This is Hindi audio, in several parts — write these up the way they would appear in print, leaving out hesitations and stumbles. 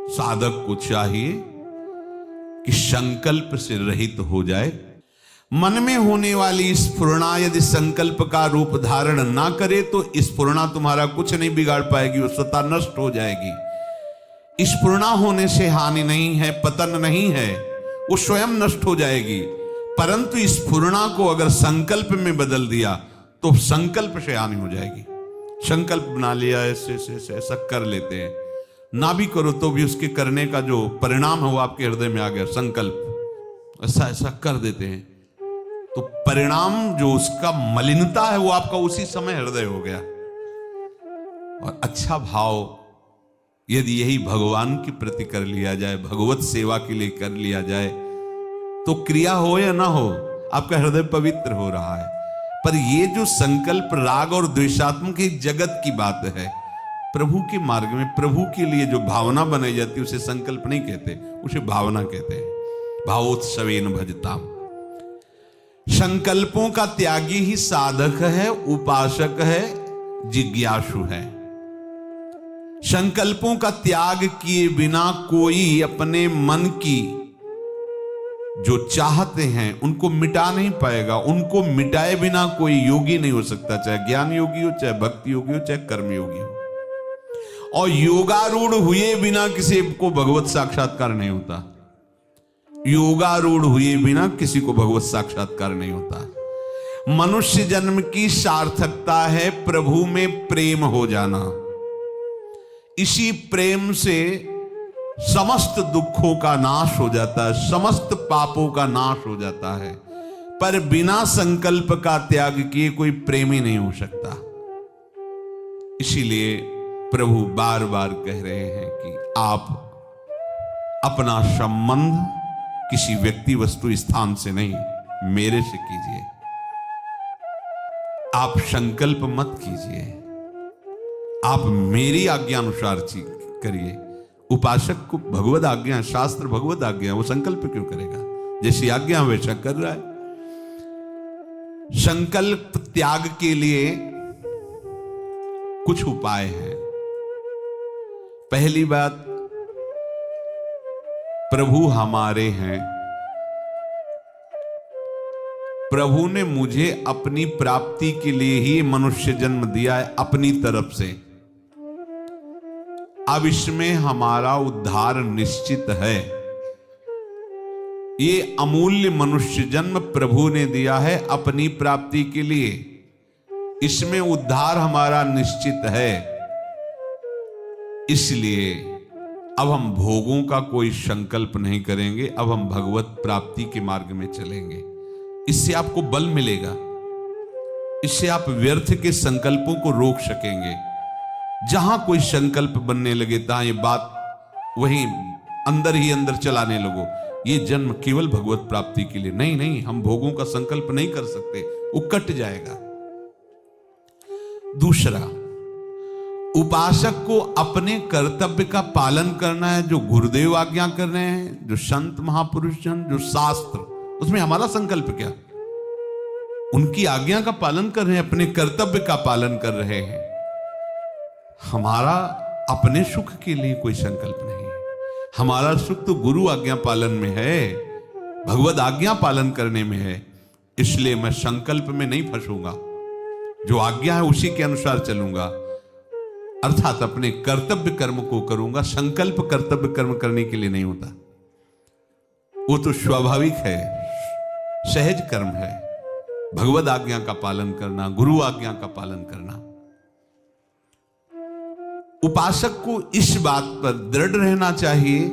साधक को चाहिए कि संकल्प से रहित हो जाए। मन में होने वाली स्फुरणा यदि संकल्प का रूप धारण ना करे तो स्फुरणा तुम्हारा कुछ नहीं बिगाड़ पाएगी, वो स्वतः नष्ट हो जाएगी। स्फुरणा होने से हानि नहीं है, पतन नहीं है, वो स्वयं नष्ट हो जाएगी। परंतु स्फुरणा को अगर संकल्प में बदल दिया तो संकल्प से हानि हो जाएगी। संकल्प बना लिया, ऐसे ऐसा कर लेते हैं, ना भी करो तो भी उसके करने का जो परिणाम है वो आपके हृदय में आ गया। संकल्प ऐसा ऐसा कर देते हैं तो परिणाम जो उसका मलिनता है वो आपका उसी समय हृदय हो गया। और अच्छा भाव यदि यही भगवान के प्रति कर लिया जाए, भगवत सेवा के लिए कर लिया जाए, तो क्रिया हो या ना हो आपका हृदय पवित्र हो रहा है। पर ये जो संकल्प राग और द्वेषात्मक जगत की बात है, प्रभु के मार्ग में प्रभु के लिए जो भावना बनाई जाती है उसे संकल्प नहीं कहते, उसे भावना कहते हैं। भावोत्सवेन भजताम। संकल्पों का त्यागी ही साधक है, उपासक है, जिज्ञासु है। संकल्पों का त्याग किए बिना कोई अपने मन की जो चाहते हैं उनको मिटा नहीं पाएगा। उनको मिटाए बिना कोई योगी नहीं हो सकता, चाहे ज्ञान योगी हो, चाहे भक्ति योगी हो, चाहे कर्म योगी हो। और योगारूढ़ हुए बिना किसी को भगवत साक्षात्कार नहीं होता। योगारूढ़ हुए बिना किसी को भगवत साक्षात्कार नहीं होता। मनुष्य जन्म की सार्थकता है प्रभु में प्रेम हो जाना। इसी प्रेम से समस्त दुखों का नाश हो जाता है, समस्त पापों का नाश हो जाता है। पर बिना संकल्प का त्याग किए कोई प्रेमी नहीं हो सकता। इसीलिए प्रभु बार बार कह रहे हैं कि आप अपना संबंध किसी व्यक्ति वस्तु स्थान से नहीं, मेरे से कीजिए। आप संकल्प मत कीजिए, आप मेरी आज्ञा अनुसार करिए। उपासक को भगवद आज्ञा, शास्त्र भगवद आज्ञा, वो संकल्प क्यों करेगा? जैसी आज्ञा वैसा कर रहा है। संकल्प त्याग के लिए कुछ उपाय हैं। पहली बात, प्रभु हमारे हैं। प्रभु ने मुझे अपनी प्राप्ति के लिए ही मनुष्य जन्म दिया है, अपनी तरफ से। अब इसमें हमारा उद्धार निश्चित है। ये अमूल्य मनुष्य जन्म प्रभु ने दिया है अपनी प्राप्ति के लिए, इसमें उद्धार हमारा निश्चित है। इसलिए अब हम भोगों का कोई संकल्प नहीं करेंगे, अब हम भगवत प्राप्ति के मार्ग में चलेंगे। इससे आपको बल मिलेगा, इससे आप व्यर्थ के संकल्पों को रोक सकेंगे। जहां कोई संकल्प बनने लगे तहां ये बात वहीं अंदर ही अंदर चलाने लगो, ये जन्म केवल भगवत प्राप्ति के लिए नहीं, नहीं हम भोगों का संकल्प नहीं कर सकते, वो कट जाएगा। दूसरा, उपासक को अपने कर्तव्य का पालन करना है, जो गुरुदेव आज्ञा कर रहे हैं, जो संत महापुरुष जन, जो शास्त्र, उसमें हमारा संकल्प क्या? उनकी आज्ञा का पालन कर रहे हैं, अपने कर्तव्य का पालन कर रहे हैं। हमारा अपने सुख के लिए कोई संकल्प नहीं है। हमारा सुख तो गुरु आज्ञा पालन में है, भगवद आज्ञा पालन करने में है। इसलिए मैं संकल्प में नहीं फंसूंगा, जो आज्ञा है उसी के अनुसार चलूंगा, अर्थात अपने कर्तव्य कर्म को करूंगा। संकल्प कर्तव्य कर्म करने के लिए नहीं होता, वो तो स्वाभाविक है, सहज कर्म है। भगवद आज्ञा का पालन करना, गुरु आज्ञा का पालन करना। उपासक को इस बात पर दृढ़ रहना चाहिए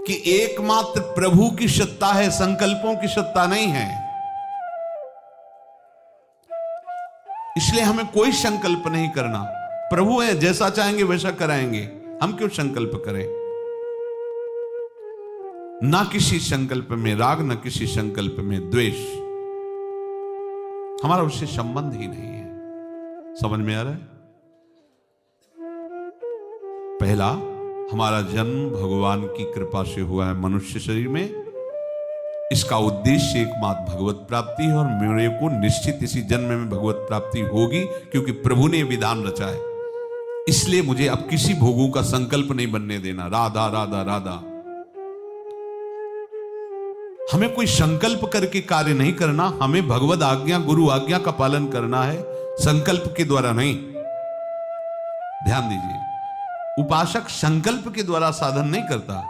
कि एकमात्र प्रभु की सत्ता है, संकल्पों की सत्ता नहीं है। इसलिए हमें कोई संकल्प नहीं करना। प्रभु है, जैसा चाहेंगे वैसा कराएंगे, हम क्यों संकल्प करें? ना किसी संकल्प में राग, ना किसी संकल्प में द्वेष, हमारा उससे संबंध ही नहीं है। समझ में आ रहा है? पहला, हमारा जन्म भगवान की कृपा से हुआ है मनुष्य शरीर में। इसका उद्देश्य एकमात्र भगवत प्राप्ति है और मेरे को निश्चित इसी जन्म में भगवत प्राप्ति होगी, क्योंकि प्रभु ने विधान रचा है। इसलिए मुझे अब किसी भोगों का संकल्प नहीं बनने देना। राधा राधा राधा। हमें कोई संकल्प करके कार्य नहीं करना, हमें भगवद आज्ञा गुरु आज्ञा का पालन करना है, संकल्प के द्वारा नहीं। ध्यान दीजिए, उपासक संकल्प के द्वारा साधन नहीं करता,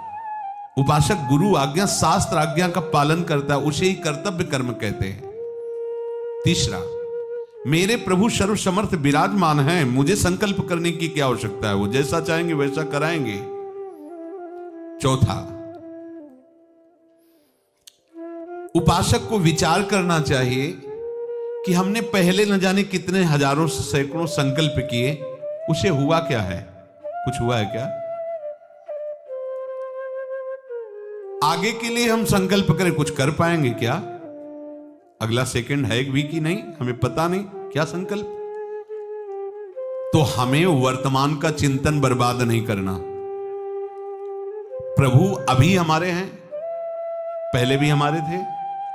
उपासक गुरु आज्ञा शास्त्र आज्ञा का पालन करता है, उसे ही कर्तव्य कर्म कहते हैं। तीसरा, मेरे प्रभु सर्व समर्थ विराजमान हैं, मुझे संकल्प करने की क्या आवश्यकता है, वो जैसा चाहेंगे वैसा कराएंगे। चौथा, उपासक को विचार करना चाहिए कि हमने पहले न जाने कितने हजारों सैकड़ों संकल्प किए, उसे हुआ क्या है, कुछ हुआ है क्या? आगे के लिए हम संकल्प करें, कुछ कर पाएंगे क्या? अगला सेकंड है भी कि नहीं हमें पता नहीं, क्या संकल्प? तो हमें वर्तमान का चिंतन बर्बाद नहीं करना। प्रभु अभी हमारे हैं, पहले भी हमारे थे,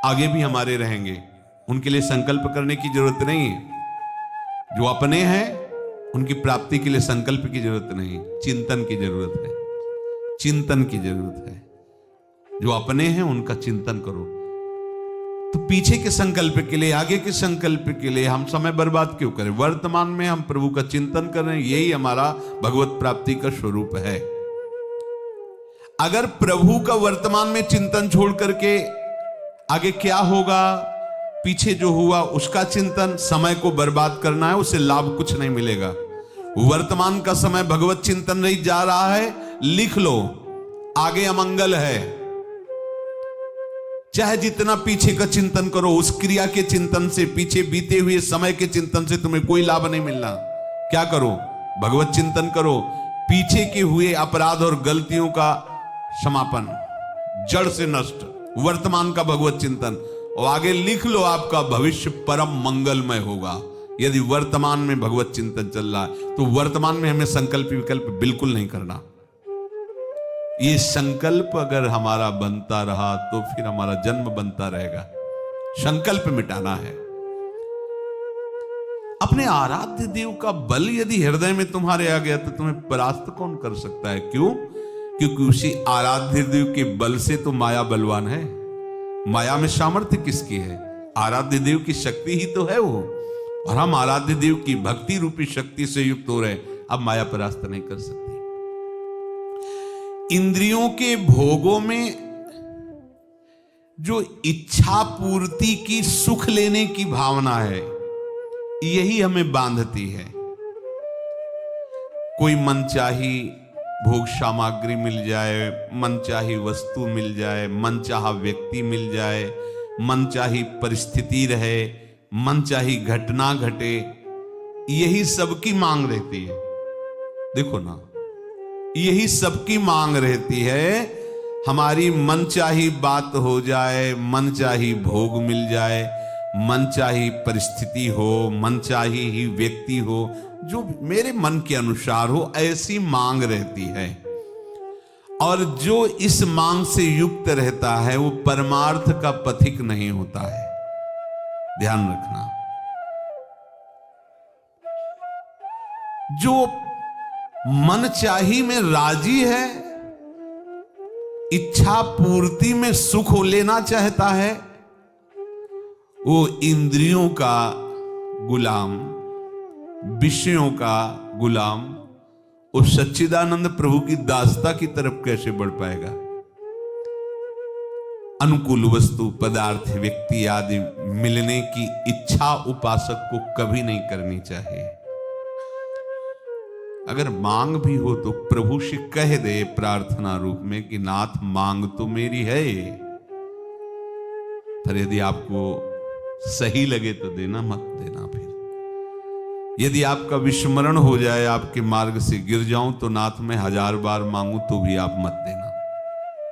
आगे भी हमारे रहेंगे, उनके लिए संकल्प करने की जरूरत नहीं है। जो अपने हैं उनकी प्राप्ति के लिए संकल्प की जरूरत नहीं, चिंतन की जरूरत है, चिंतन की जरूरत है। जो अपने हैं उनका चिंतन करो। तो पीछे के संकल्प के लिए, आगे के संकल्प के लिए हम समय बर्बाद क्यों करें? वर्तमान में हम प्रभु का चिंतन कर रहे हैं, यही हमारा भगवत प्राप्ति का स्वरूप है। अगर प्रभु का वर्तमान में चिंतन छोड़ करके आगे क्या होगा, पीछे जो हुआ उसका चिंतन, समय को बर्बाद करना है, उससे लाभ कुछ नहीं मिलेगा। वर्तमान का समय भगवत चिंतन नहीं जा रहा है, लिख लो, आगे अमंगल है। चाहे जितना पीछे का चिंतन करो, उस क्रिया के चिंतन से, पीछे बीते हुए समय के चिंतन से तुम्हें कोई लाभ नहीं मिलना। क्या करो? भगवत चिंतन करो, पीछे के हुए अपराध और गलतियों का समापन, जड़ से नष्ट, वर्तमान का भगवत चिंतन, और आगे लिख लो आपका भविष्य परम मंगलमय होगा। यदि वर्तमान में भगवत चिंतन चल रहा है तो वर्तमान में हमें संकल्प विकल्प बिल्कुल नहीं करना। ये संकल्प अगर हमारा बनता रहा तो फिर हमारा जन्म बनता रहेगा। संकल्प मिटाना है। अपने आराध्य देव का बल यदि हृदय में तुम्हारे आ गया तो तुम्हें परास्त कौन कर सकता है? क्यों? क्योंकि उसी आराध्य देव के बल से तो माया बलवान है। माया में सामर्थ्य किसकी है? आराध्य देव की शक्ति ही तो है वो, और हम आराध्य देव की भक्ति रूपी शक्ति से युक्त हो रहे, अब माया परास्त नहीं कर सकती। इंद्रियों के भोगों में जो इच्छा पूर्ति की, सुख लेने की भावना है, यही हमें बांधती है। कोई मनचाही भोग सामग्री मिल जाए, मनचाही वस्तु मिल जाए, मनचाहा व्यक्ति मिल जाए, मनचाही परिस्थिति रहे, मनचाही घटना घटे, यही सबकी मांग रहती है। देखो ना, यही सबकी मांग रहती है। हमारी मनचाही बात हो जाए, मनचाही भोग मिल जाए, मनचाही परिस्थिति हो, मनचाही ही व्यक्ति हो, जो मेरे मन के अनुसार हो, ऐसी मांग रहती है। और जो इस मांग से युक्त रहता है वो परमार्थ का पथिक नहीं होता है। ध्यान रखना। जो मनचाही में राजी है, इच्छा पूर्ति में सुख लेना चाहता है, वो इंद्रियों का गुलाम, विषयों का गुलाम, उस सच्चिदानंद प्रभु की दासता की तरफ कैसे बढ़ पाएगा? अनुकूल वस्तु, पदार्थ, व्यक्ति आदि मिलने की इच्छा उपासक को कभी नहीं करनी चाहिए। अगर मांग भी हो तो प्रभु से कह दे प्रार्थना रूप में कि नाथ मांग तो मेरी है, पर यदि आपको सही लगे तो देना, मत देना। फिर यदि आपका विस्मरण हो जाए, आपके मार्ग से गिर जाऊं तो नाथ मैं 1000 बार मांगू तो भी आप मत देना।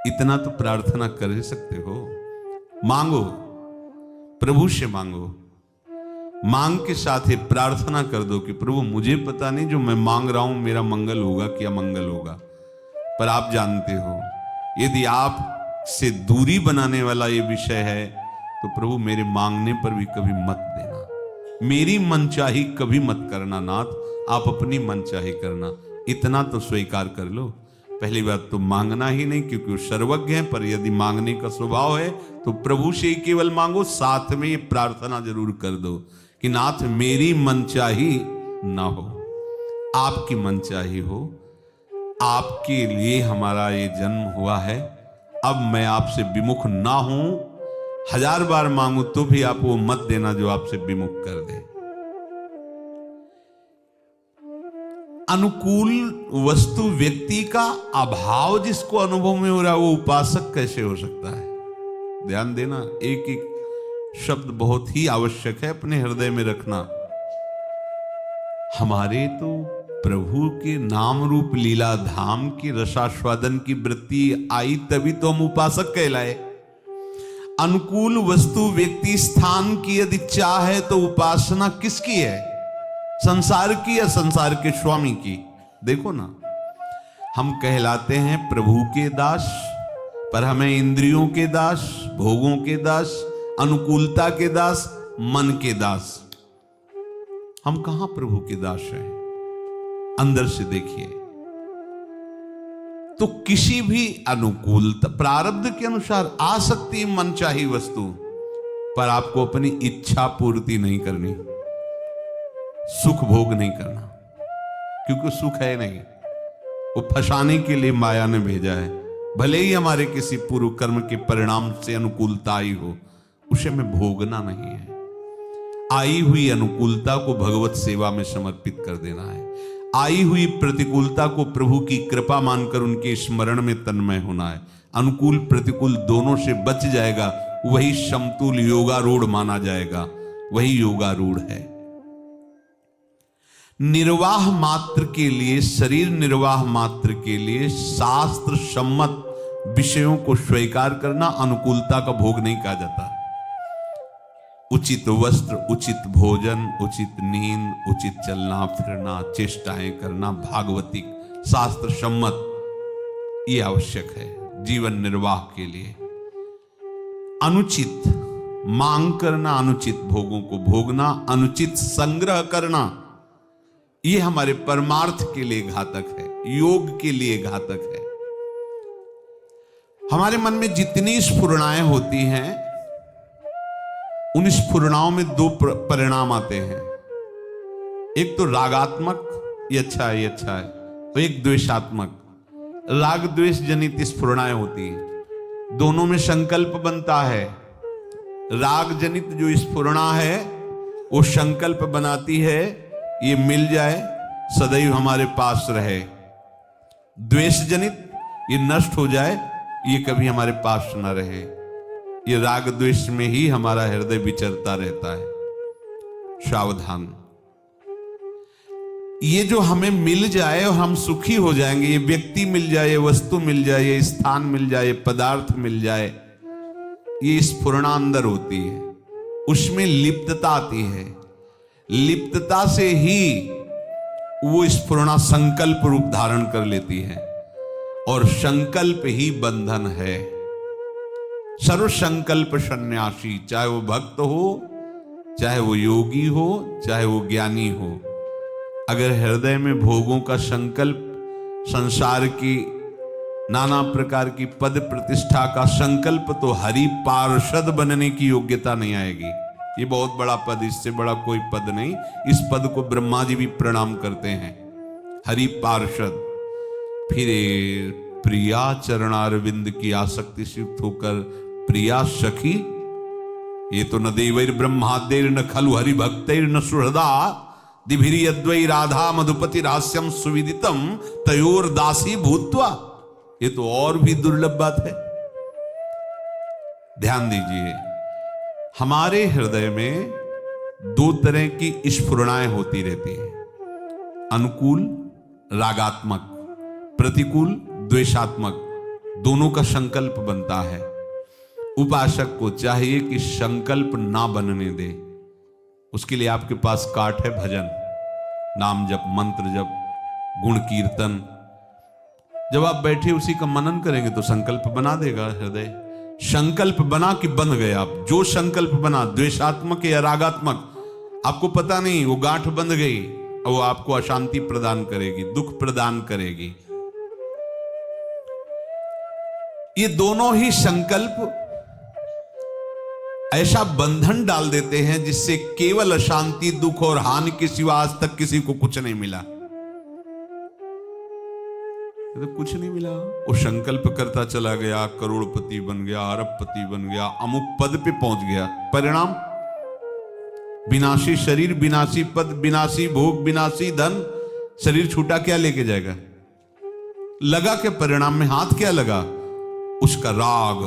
इतना तो प्रार्थना कर ही सकते हो। मांगो, प्रभु से मांगो, मांग के साथ ही प्रार्थना कर दो कि प्रभु मुझे पता नहीं जो मैं मांग रहा हूं मेरा मंगल होगा कि अमंगल होगा, पर आप जानते हो। यदि आप से दूरी बनाने वाला ये विषय है तो प्रभु मेरे मांगने पर भी कभी मत देना, मेरी मनचाही कभी मत करना नाथ, आप अपनी मनचाही करना, इतना तो स्वीकार कर लो। पहली बात तो मांगना ही नहीं, क्योंकि वो सर्वज्ञ है, पर यदि मांगने का स्वभाव है तो प्रभु से ही केवल मांगो। साथ में ये प्रार्थना जरूर कर दो कि नाथ मेरी मनचाही ना हो, आपकी मनचाही हो। आपके लिए हमारा ये जन्म हुआ है, अब मैं आपसे विमुख ना हूं। 1000 बार मांगू तो भी आप वो मत देना जो आपसे विमुख कर दे। अनुकूल वस्तु व्यक्ति का अभाव जिसको अनुभव में हो रहा है, वो उपासक कैसे हो सकता है? ध्यान देना, एक एक शब्द बहुत ही आवश्यक है अपने हृदय में रखना। हमारे तो प्रभु के नाम रूप लीला धाम की रसास्वादन की वृत्ति आई, तभी तो हम उपासक कहलाए। अनुकूल वस्तु व्यक्ति स्थान की यदि चाह है तो उपासना किसकी है? संसार की या संसार के स्वामी की? देखो ना, हम कहलाते हैं प्रभु के दास, पर हमें इंद्रियों के दास, भोगों के दास, अनुकूलता के दास, मन के दास। हम कहां प्रभु के दास हैं? अंदर से देखिए तो किसी भी अनुकूलता प्रारब्ध के अनुसार आ सकती है मनचाही वस्तु, पर आपको अपनी इच्छा पूर्ति नहीं करनी, सुख भोग नहीं करना, क्योंकि सुख है नहीं, वो फंसाने के लिए माया ने भेजा है। भले ही हमारे किसी पूर्व कर्म के परिणाम से अनुकूलता आई हो, उसे हमें भोगना नहीं है। आई हुई अनुकूलता को भगवत सेवा में समर्पित कर देना है। आई हुई प्रतिकूलता को प्रभु की कृपा मानकर उनके स्मरण में तन्मय होना है। अनुकूल प्रतिकूल दोनों से बच जाएगा, वही समतुल योगारूढ़ माना जाएगा, वही योगारूढ़ है। निर्वाह मात्र के लिए, शरीर निर्वाह मात्र के लिए शास्त्र सम्मत विषयों को स्वीकार करना अनुकूलता का भोग नहीं कहा जाता। उचित वस्त्र, उचित भोजन, उचित नींद, उचित चलना फिरना, चेष्टाएं करना, भागवतिक शास्त्र सम्मत, ये आवश्यक है जीवन निर्वाह के लिए। अनुचित मांग करना, अनुचित भोगों को भोगना, अनुचित संग्रह करना, ये हमारे परमार्थ के लिए घातक है, योग के लिए घातक है। हमारे मन में जितनी स्फुरणाएं होती हैं, उन स्फुरणाओं में दो परिणाम आते हैं। एक तो रागात्मक, ये अच्छा है, ये अच्छा है, तो एक द्वेषात्मक। राग द्वेष जनित स्फुरणाएं होती हैं, दोनों में संकल्प बनता है। राग जनित जो स्फुरणा है वो संकल्प बनाती है ये मिल जाए, सदैव हमारे पास रहे। द्वेष जनित ये नष्ट हो जाए, ये कभी हमारे पास न रहे। ये राग द्वेष में ही हमारा हृदय विचरता रहता है। सावधान, ये जो हमें मिल जाए और हम सुखी हो जाएंगे, ये व्यक्ति मिल जाए, ये वस्तु मिल जाए, ये स्थान मिल जाए, ये पदार्थ मिल जाए, ये स्फुरणा अंदर होती है, उसमें लिप्तता आती है। लिप्तता से ही वो स्फुरणा संकल्प रूप धारण कर लेती है, और संकल्प ही बंधन है। सर्व संकल्प सन्यासी, चाहे वो भक्त हो, चाहे वो योगी हो, चाहे वो ज्ञानी हो, अगर हृदय में भोगों का संकल्प, संसार की नाना प्रकार की पद प्रतिष्ठा का संकल्प, तो हरि पार्षद बनने की योग्यता नहीं आएगी। ये बहुत बड़ा पद, इससे बड़ा कोई पद नहीं। इस पद को ब्रह्मा जी भी प्रणाम करते हैं, हरि पार्षद। फिर प्रिया चरणारविंद की आसक्ति से युक्त होकर प्रिया सखी, ये तो न देवैर ब्रह्मादेर न खलु हरि भक्तैर न सुहृदा दिभिरी अद्वै राधा मधुपति रहस्यम सुविदितम तयोर दासी भूत्वा। ये तो और भी दुर्लभ बात है। ध्यान दीजिए, हमारे हृदय में दो तरह की स्फुरणाएं होती रहती है, अनुकूल रागात्मक, प्रतिकूल द्वेषात्मक, दोनों का संकल्प बनता है। उपासक को चाहिए कि संकल्प ना बनने दे। उसके लिए आपके पास काट है भजन, नाम जप, मंत्र जप, गुण कीर्तन। जब आप बैठे उसी का मनन करेंगे तो संकल्प बना देगा हृदय। संकल्प बना कि बन गए आप। जो संकल्प बना, द्वेषात्मक या रागात्मक, आपको पता नहीं, वो गांठ बंध गई, वो आपको अशांति प्रदान करेगी, दुख प्रदान करेगी। ये दोनों ही संकल्प ऐसा बंधन डाल देते हैं जिससे केवल अशांति, दुख और हानि के सिवा आज तक किसी को कुछ नहीं मिला। तो कुछ नहीं मिला, वो संकल्प करता चला गया, करोड़पति बन गया, अरबपति बन गया, अमुक पद पे पहुंच गया। परिणाम विनाशी शरीर, विनाशी पद, विनाशी भोग, विनाशी धन। शरीर छूटा, क्या लेके जाएगा? लगा के परिणाम में हाथ क्या लगा? उसका राग,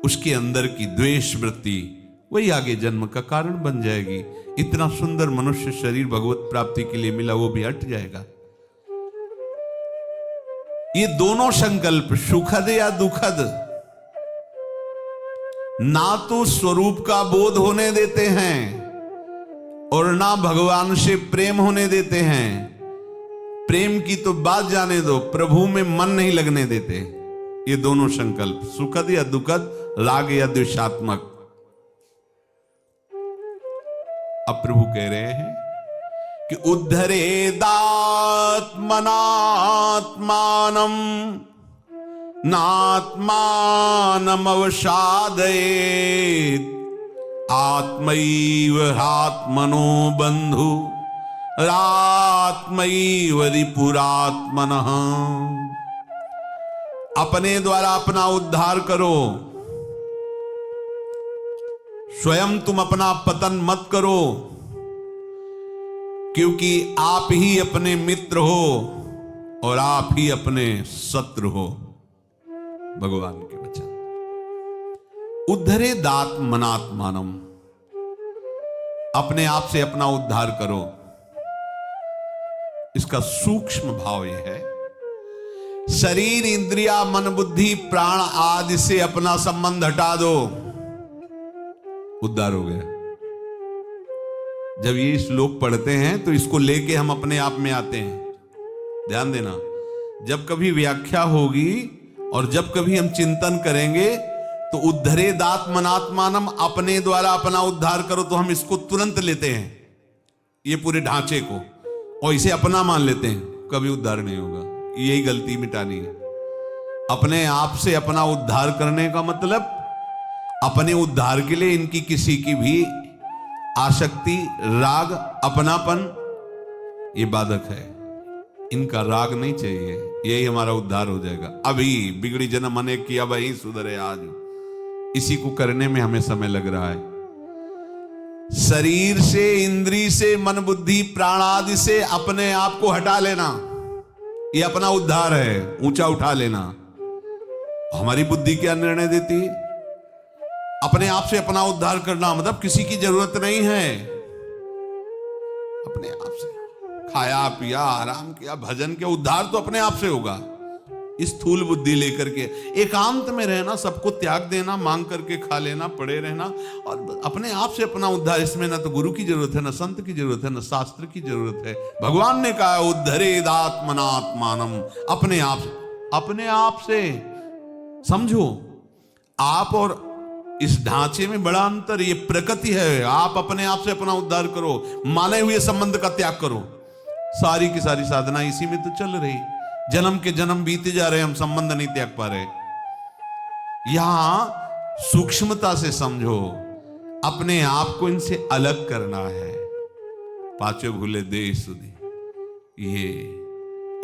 उसके अंदर की द्वेष वृत्ति, वही आगे जन्म का कारण बन जाएगी। इतना सुंदर मनुष्य शरीर भगवत प्राप्ति के लिए मिला, वो भी हट जाएगा। ये दोनों संकल्प सुखद या दुखद ना तो स्वरूप का बोध होने देते हैं और ना भगवान से प्रेम होने देते हैं। प्रेम की तो बात जाने दो, प्रभु में मन नहीं लगने देते। ये दोनों संकल्प सुखद या दुखद, राग या द्वेषात्मक। अब प्रभु कह रहे हैं कि उद्धरेदात्मनात्मानं नात्मानम् अवसादयेत् आत्मैव आत्मनो बंधु रात्मैव रिपुरात्मनः। अपने द्वारा अपना उद्धार करो, स्वयं तुम अपना पतन मत करो, क्योंकि आप ही अपने मित्र हो और आप ही अपने शत्रु हो। भगवान के वचन। उद्धरेदात्मनात्मानम्, अपने आप से अपना उद्धार करो। इसका सूक्ष्म भाव यह है, शरीर, इंद्रिया, मन, बुद्धि, प्राण आदि से अपना संबंध हटा दो, उद्धार हो गया। जब ये श्लोक पढ़ते हैं तो इसको लेके हम अपने आप में आते हैं। ध्यान देना, जब कभी व्याख्या होगी और जब कभी हम चिंतन करेंगे तो उद्धरेदात्मनात्मानम्, अपने द्वारा अपना उद्धार करो, तो हम इसको तुरंत लेते हैं, ये पूरे ढांचे को, और इसे अपना मान लेते हैं। कभी उद्धार नहीं होगा, यही गलती मिटानी है। अपने आप से अपना उद्धार करने का मतलब अपने उद्धार के लिए इनकी किसी की भी आसक्ति, राग, अपनापन, ये बाधक है। इनका राग नहीं चाहिए, यही हमारा उद्धार हो जाएगा। अभी बिगड़ी जन्म अनेक किया, वही सुधरे आज। इसी को करने में हमें समय लग रहा है। शरीर से, इंद्री से, मन, बुद्धि, प्राण आदि से अपने आप को हटा लेना, ये अपना उद्धार है। ऊंचा उठा लेना। हमारी बुद्धि क्या निर्णय देती है? अपने आप से अपना उद्धार करना मतलब किसी की जरूरत नहीं है। अपने आप से खाया, पिया, आराम किया, भजन किया, उद्धार तो अपने आप से होगा। इस स्थूल बुद्धि लेकर के एकांत में रहना, सबको त्याग देना, मांग करके खा लेना, पड़े रहना, और अपने आप से अपना उद्धार, इसमें ना तो गुरु की जरूरत है, ना संत की जरूरत है, ना शास्त्र की जरूरत है। भगवान ने कहा उद्धरेदात्मनात्मानम्, अपने आप से समझो। आप और इस ढांचे में बड़ा अंतर, ये प्रकृति है। आप अपने आप से अपना उद्धार करो, माने हुए संबंध का त्याग करो। सारी की सारी साधना इसी में तो चल रही, जन्म के जन्म बीते जा रहे, हम संबंध नहीं त्याग पा रहे। यहां सूक्ष्मता से समझो, अपने आप को इनसे अलग करना है। पांचों भूले दे सुधी, ये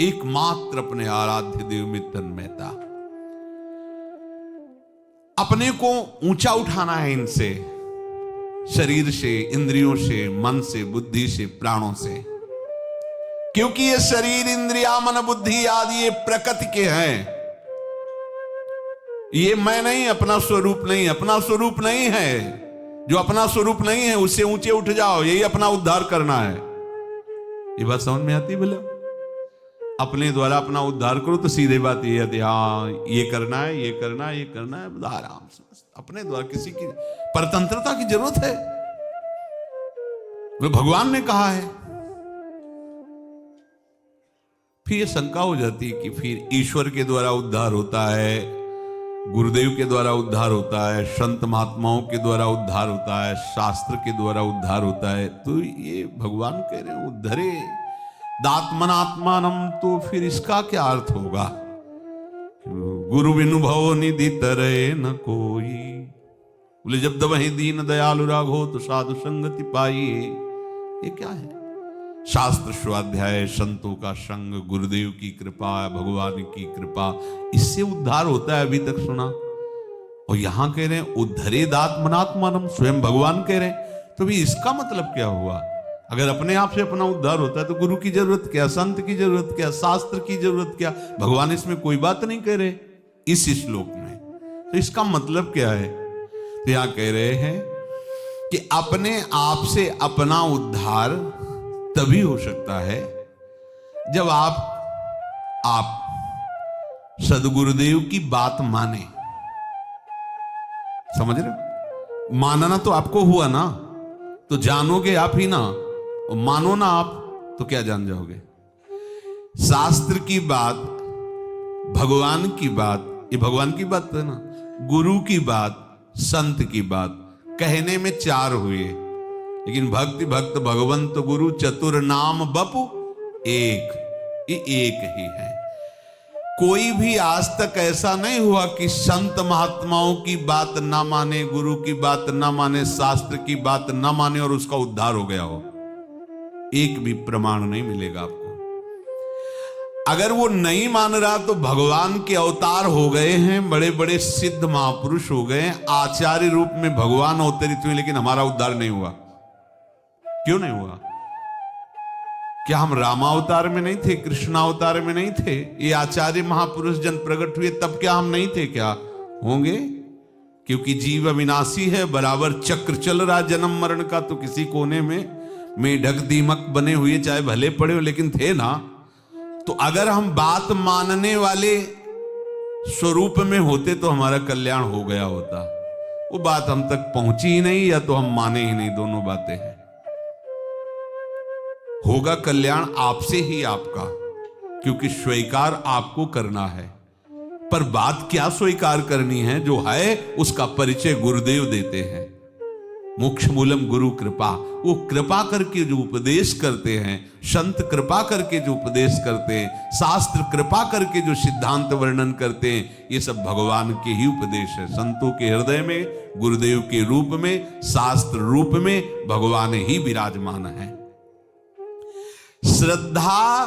एकमात्र अपने आराध्य देव में तन्मयता। अपने को ऊंचा उठाना है इनसे, शरीर से, इंद्रियों से, मन से, बुद्धि से, प्राणों से, क्योंकि ये शरीर, इंद्रिया, मन, बुद्धि आदि ये प्रकृति के हैं। ये मैं नहीं, अपना स्वरूप नहीं, अपना स्वरूप नहीं है। जो अपना स्वरूप नहीं है उससे ऊंचे उठ जाओ, यही अपना उद्धार करना है। ये बात समझ में आती? बोला अपने द्वारा अपना उद्धार करो तो सीधे बात ये है, हाँ ये करना है, ये करना है, ये करना है, आराम से अपने द्वारा। किसी की परतंत्रता की जरूरत है? वो भगवान ने कहा है। फिर ये शंका हो जाती है कि फिर ईश्वर के द्वारा उद्धार होता है, गुरुदेव के द्वारा उद्धार होता है, संत महात्माओं के द्वारा उद्धार होता है, शास्त्र के द्वारा उद्धार होता है। तो ये भगवान कह रहे हैं उद्धरे दात्मनात्मानम, तो फिर इसका क्या अर्थ होगा? गुरु बिनु भव निधि तरय न कोई, बोले जब दबहि दीन दयालु राघो तो साधु संगति पाइए। ये क्या है? शास्त्र स्वाध्याय, संतों का संग, गुरुदेव की कृपा, भगवान की कृपा, इससे उद्धार होता है। अभी तक सुना। और यहां कह रहे हैं उद्धरे दात्मनात्मानम, स्वयं भगवान कह रहे हैं। तो भी इसका मतलब क्या हुआ? अगर अपने आप से अपना उद्धार होता है तो गुरु की जरूरत क्या, संत की जरूरत क्या, शास्त्र की जरूरत क्या? भगवान इसमें कोई बात नहीं कह रहे इस श्लोक में। तो इसका मतलब क्या है? तो यहां कह रहे हैं कि अपने आप से अपना उद्धार तभी हो सकता है जब आप सदगुरुदेव की बात माने। समझ रहे? मानना तो आपको हुआ ना, तो जानोगे आप ही ना, और मानो ना आप तो क्या जान जाओगे? शास्त्र की बात, भगवान की बात, ये भगवान की बात है ना, गुरु की बात, संत की बात, कहने में चार हुए, लेकिन भक्ति भक्त भगवंत गुरु चतुर नाम बपु एक, ये एक ही है। कोई भी आज तक ऐसा नहीं हुआ कि संत महात्माओं की बात ना माने, गुरु की बात ना माने, शास्त्र की बात ना माने और उसका उद्धार हो गया हो। एक भी प्रमाण नहीं मिलेगा आपको। अगर वो नहीं मान रहा तो भगवान के अवतार हो गए हैं, बड़े बड़े सिद्ध महापुरुष हो गए, आचार्य रूप में भगवान अवतरित हुए, लेकिन हमारा उद्धार नहीं हुआ। क्यों नहीं हुआ? क्या हम रामावतार में नहीं थे, कृष्णावतार में नहीं थे? ये आचार्य महापुरुष जन प्रकट हुए तब क्या हम नहीं थे? क्या होंगे? क्योंकि जीव अविनाशी है, बराबर चक्र चल रहा जन्म मरण का। तो किसी कोने में मेढक दीमक बने हुए चाहे भले पड़े हो, लेकिन थे ना। तो अगर हम बात मानने वाले स्वरूप में होते तो हमारा कल्याण हो गया होता। वो बात हम तक पहुंची ही नहीं, या तो हम माने ही नहीं, दोनों बातें हैं। होगा कल्याण आपसे ही आपका, क्योंकि स्वीकार आपको करना है। पर बात क्या स्वीकार करनी है? जो है उसका परिचय गुरुदेव देते हैं। मोक्ष मूलम गुरु कृपा, वो कृपा करके जो उपदेश करते हैं, संत कृपा करके जो उपदेश करते हैं, शास्त्र कृपा करके जो सिद्धांत वर्णन करते हैं, ये सब भगवान के ही उपदेश है। संतों के हृदय में, गुरुदेव के रूप में, शास्त्र रूप में भगवान ही विराजमान है। श्रद्धा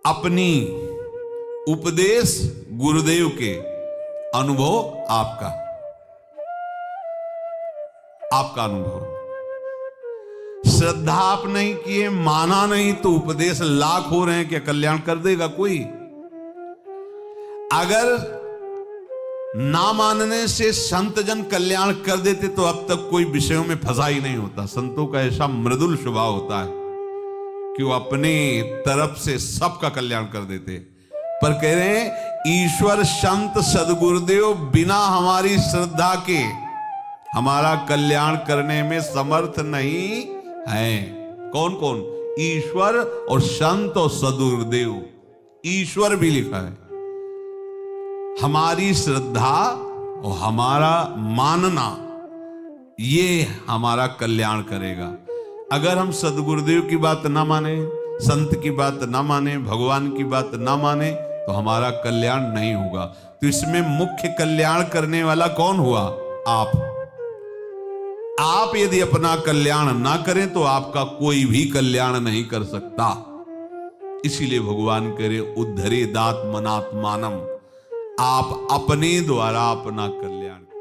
अपनी, उपदेश गुरुदेव के, अनुभव आपका अनुभव। श्रद्धा आप नहीं किए, माना नहीं, तो उपदेश लाख हो रहे हैं, क्या कल्याण कर देगा कोई? अगर ना मानने से संत जन कल्याण कर देते तो अब तक कोई विषयों में फंसा ही नहीं होता। संतों का ऐसा मृदुल स्वभाव होता है कि वो अपने तरफ से सबका कल्याण कर देते। पर कह रहे हैं ईश्वर संत सदगुरुदेव बिना हमारी श्रद्धा के हमारा कल्याण करने में समर्थ नहीं है। कौन कौन? ईश्वर और संत और सदगुरुदेव। ईश्वर भी लिखा है। हमारी श्रद्धा और हमारा मानना, ये हमारा कल्याण करेगा। अगर हम सदगुरुदेव की बात ना माने, संत की बात ना माने, भगवान की बात ना माने, तो हमारा कल्याण नहीं होगा। तो इसमें मुख्य कल्याण करने वाला कौन हुआ? आप यदि अपना कल्याण ना करें तो आपका कोई भी कल्याण नहीं कर सकता। इसीलिए भगवान करे उद्धरे दात्मनात्मानम, आप अपने द्वारा अपना कल्याण